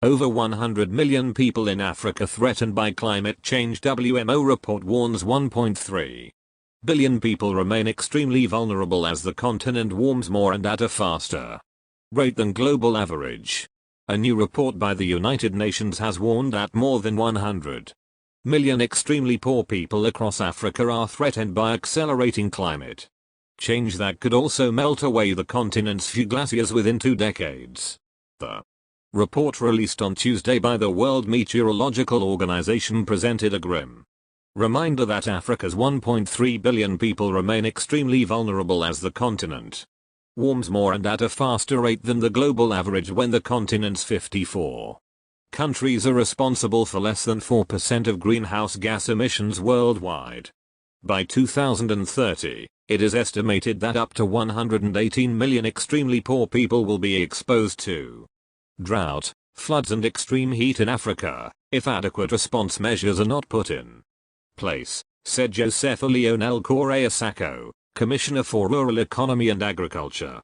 Over 100 million people in Africa threatened by climate change. WMO report warns 1.3 billion people remain extremely vulnerable as the continent warms more and at a faster rate than global average. A new report by the United Nations has warned that more than 100 million extremely poor people across Africa are threatened by accelerating climate change that could also melt away the continent's few glaciers within 2 decades. The report released on Tuesday by the World Meteorological Organization presented a grim reminder that Africa's 1.3 billion people remain extremely vulnerable as the continent warms more and at a faster rate than the global average when the continent's 54 countries are responsible for less than 4% of greenhouse gas emissions worldwide. By 2030, it is estimated that up to 118 million extremely poor people will be exposed to drought, floods and extreme heat in Africa, if adequate response measures are not put in place, said Joseph Lionel Correa-Sacco, Commissioner for Rural Economy and Agriculture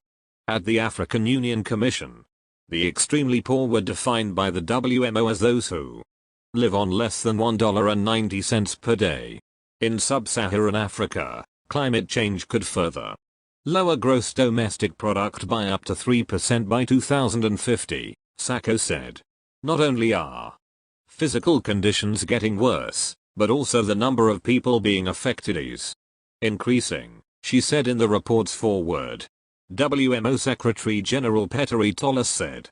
at the African Union Commission. The extremely poor were defined by the WMO as those who live on less than $1.90 per day. In sub-Saharan Africa, climate change could further lower gross domestic product by up to 3% by 2050, Sacco said. Not only are physical conditions getting worse, but also the number of people being affected is increasing, she said in the report's foreword. WMO Secretary General Petteri Tollas said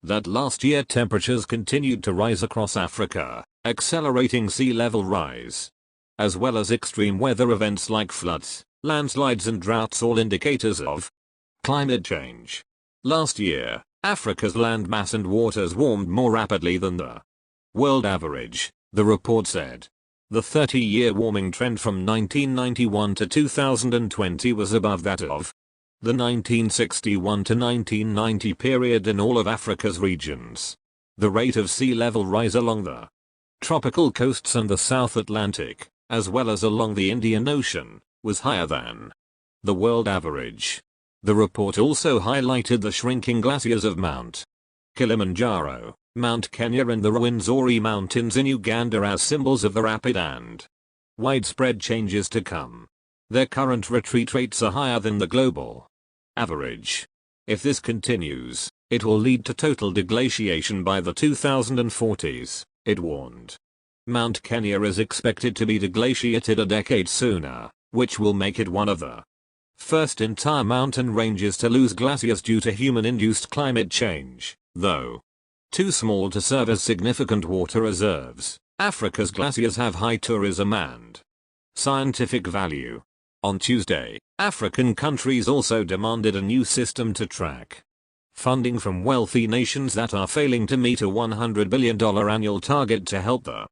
that last year temperatures continued to rise across Africa, accelerating sea level rise, as well as extreme weather events like floods, landslides and droughts, all indicators of climate change. Last year, Africa's landmass and waters warmed more rapidly than the world average, the report said. The 30-year warming trend from 1991 to 2020 was above that of the 1961 to 1990 period in all of Africa's regions. The rate of sea level rise along the tropical coasts and the South Atlantic, as well as along the Indian Ocean, was higher than the world average. The report also highlighted the shrinking glaciers of Mount Kilimanjaro, Mount Kenya and the Rwenzori Mountains in Uganda as symbols of the rapid and widespread changes to come. Their current retreat rates are higher than the global average. If this continues, it will lead to total deglaciation by the 2040s, it warned. Mount Kenya is expected to be deglaciated a decade sooner, which will make it one of the first entire mountain ranges to lose glaciers due to human-induced climate change, though too small to serve as significant water reserves. Africa's glaciers have high tourism and scientific value. On Tuesday, African countries also demanded a new system to track funding from wealthy nations that are failing to meet a $100 billion annual target to help the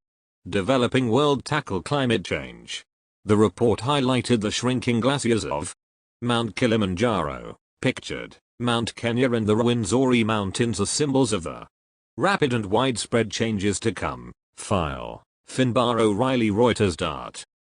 developing world tackle climate change. The report highlighted the shrinking glaciers of Mount Kilimanjaro, pictured Mount Kenya and the Rwenzori Mountains as symbols of the rapid and widespread changes to come. File Finbar O'Reilly Reuters.